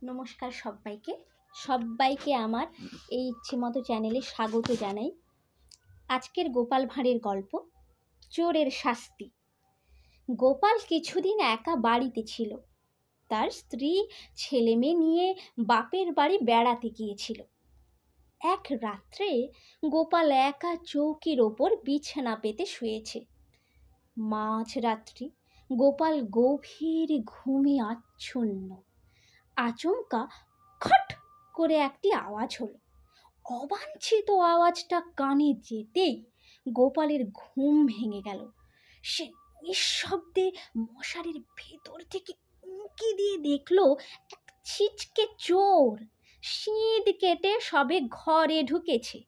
নমস্কার সবাইকে আমার এই ইচ্ছে মতো চ্যানেলে স্বাগত জানাই। আজকের গোপাল ভাঁড়ের গল্প চোরের শাস্তি। গোপাল কিছুদিন একা বাড়িতে ছিল। তার স্ত্রী ছেলে মেয়ে নিয়ে বাপের বাড়ি বেড়াতে গিয়েছিল। এক রাত্রে গোপাল একা চৌকির ওপর বিছানা পেতে শুয়েছে। মাঝরাত্রি গোপাল গভীর ঘুমে আচ্ছন্ন। আচমকা খট করে একটি আওয়াজ হলো। অবাঞ্ছিত আওয়াজটা কানে যেতেই গোপালের ঘুম ভেঙে গেল। সে নিঃশব্দে মশারির ভেতর থেকে উঁকি দিয়ে দেখলো এক ছিচকে চোর শীত কেটে সবে ঘরে ঢুকেছে।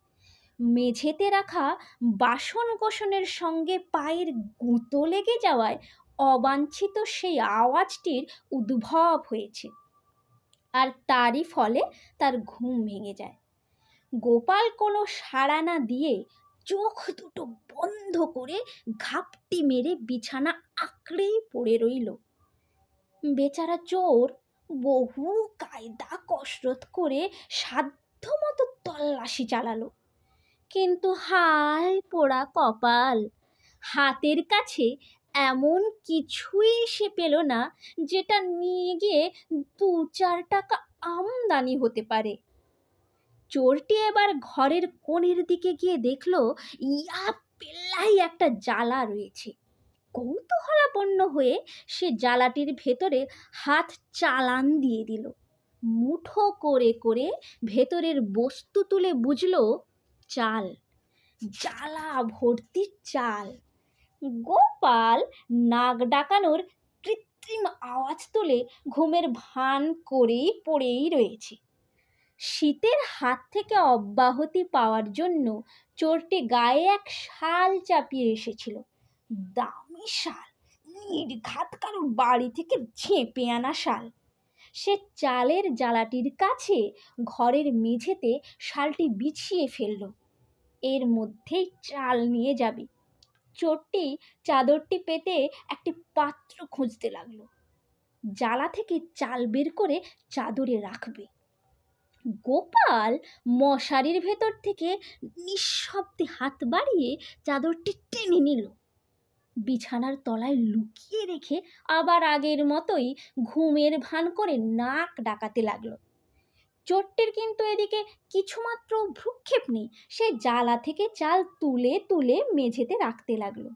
মেঝেতে রাখা বাসন কোসনের সঙ্গে পায়ের গুঁতো লেগে যাওয়ায় অবাঞ্ছিত সেই আওয়াজটির উদ্ভব হয়েছে, আর তারই ফলে তার ঘুম ভেঙে যায়। গোপাল কোনো সাড়া না দিয়ে চোখ দুটো বন্ধ করে ঘাপটি মেরে বিছানা আঁকড়েই পড়ে রইল। বেচারা চোর বহু কায়দা কসরত করে সাধ্যমতো তল্লাশি চালালো, কিন্তু হায় পোড়া কপাল, হাতের কাছে এমন কিছুই সে পেল না যেটা নিয়ে গিয়ে 2-4 টাকা আমদানি হতে পারে। চোরটি এবার ঘরের কোণের দিকে গিয়ে দেখলো ইয়া পেল্লাই একটা জালা রয়েছে। কৌতূহলাপন্ন হয়ে সে জালাটির ভেতরে হাত চালান দিয়ে দিল। মুঠো করে করে ভেতরের বস্তু তুলে বুঝলো চাল, জালা ভর্তি চাল। গোপাল নাক ডাকানোর কৃত্রিম আওয়াজ তুলে ঘুমের ভান করেই পড়েই রয়েছে। শীতের হাত থেকে অব্যাহতি পাওয়ার জন্য চোরটি গায়ে এক শাল চাপিয়ে এসেছিল। দামি শাল, নির্ঘাত কারো বাড়ি থেকে ঝেঁপে আনা শাল। সে চালের জালাটির কাছে ঘরের মেঝেতে শালটি বিছিয়ে ফেলল। এর মধ্যেই চাল নিয়ে যাবে। চোরটি চাদরটি পেতে একটি পাত্র খুঁজতে লাগলো। জালা থেকে চাল বের করে চাদরে রাখবে। গোপাল মশারির ভেতর থেকে নিঃশব্দে হাত বাড়িয়ে চাদরটি টেনে নিল। বিছানার তলায় লুকিয়ে রেখে আবার আগের মতোই ঘুমের ভান করে নাক ডাকাতে লাগলো। চোরটির কিন্তু এদিকে কিছুমাত্র ভ্রুক্ষেপ নেই। সে জালা থেকে চাল তুলে তুলে মেঝেতে রাখতে লাগলো।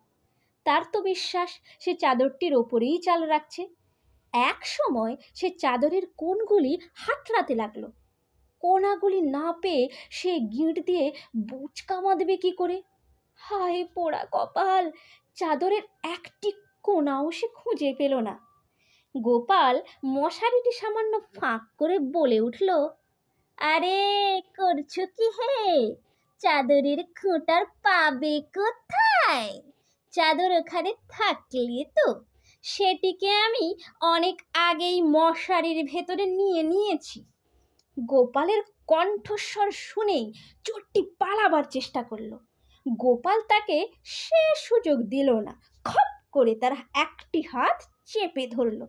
তার তো বিশ্বাস সে চাদরটির ওপরেই চাল রাখছে। এক সময় সে চাদরের কোণগুলি হাতড়াতে লাগলো। কোণাগুলি না পেয়ে সে গিঁট দিয়ে বুচকা বাঁধবে কি করে? হায় পোড়া কপাল, চাদরের একটি কোণাও সে খুঁজে পেল না। গোপাল মশারিটি সামান্য ফাঁক করে বলে উঠল, আরে করছো কি হে? চাদরের খুঁটার পাবে কোথায়? চাদর ওখানে থাকলে তো সেটিকে আমি অনেক আগেই মশারির ভেতরে নিয়ে নিয়েছি। গোপালের কণ্ঠস্বর শুনেই চোরটি পালাবার চেষ্টা করলো। গোপাল তাকে সে সুযোগ দিল না। খপ করে তার একটি হাত চেপে ধরল।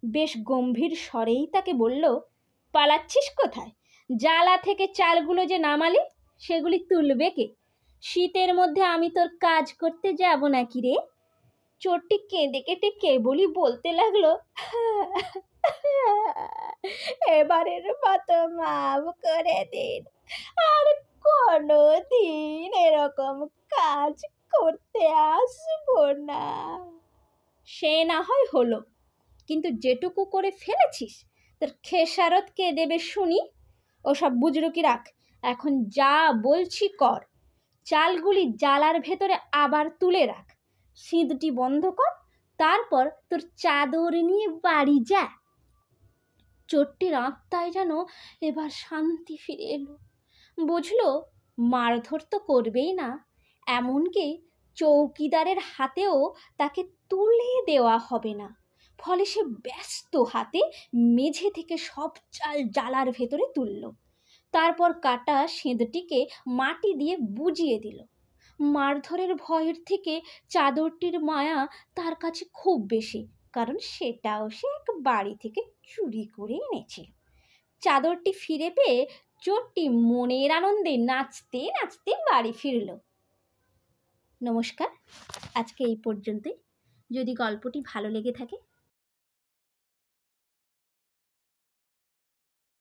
বেশ গম্ভীর স্বরেই তাকে বলল, পালাচ্ছিস কোথায়? জালা থেকে চালগুলো যে নামালি সেগুলি তুলবে কে? শীতের মধ্যে আমি তোর কাজ করতে যাব নাকি রে? চোরটি কেঁদে কেটে কেবলই বলতে লাগলো, এবারের মতো মাফ করে দিন, আর কোনো দিন এরকম কাজ করতে আসবো না। সে না হয় হলো, কিন্তু যেটুকু করে ফেলেছিস তোর খেসারত কে দেবে শুনি? ওসব বুজরুকি রাখ, এখন যা বলছি কর। চালগুলি জালার ভেতরে আবার তুলে রাখ, সিঁধটি বন্ধ কর, তারপর তোর চাদর নিয়ে বাড়ি যা। চোরটির আত্মায় যেন এবার শান্তি ফিরে এলো। বুঝলো মারধর তো করবেই না, এমনকি চৌকিদারের হাতেও তাকে তুলে দেওয়া হবে না। ফলে সে ব্যস্ত হাতে মেঝে থেকে সব চাল জালার ভেতরে তুলল। তারপর কাটা সেঁধটিকে মাটি দিয়ে বুজিয়ে দিল। মারধরের ভয়ের থেকে চাদরটির মায়া তার কাছে খুব বেশি, কারণ সেটাও সে এক বাড়ি থেকে চুরি করে এনেছিল। চাদরটি ফিরে পেয়ে চোরটি মনের আনন্দে নাচতে নাচতে বাড়ি ফিরল। নমস্কার, আজকে এই পর্যন্তই। যদি গল্পটি ভালো লেগে থাকে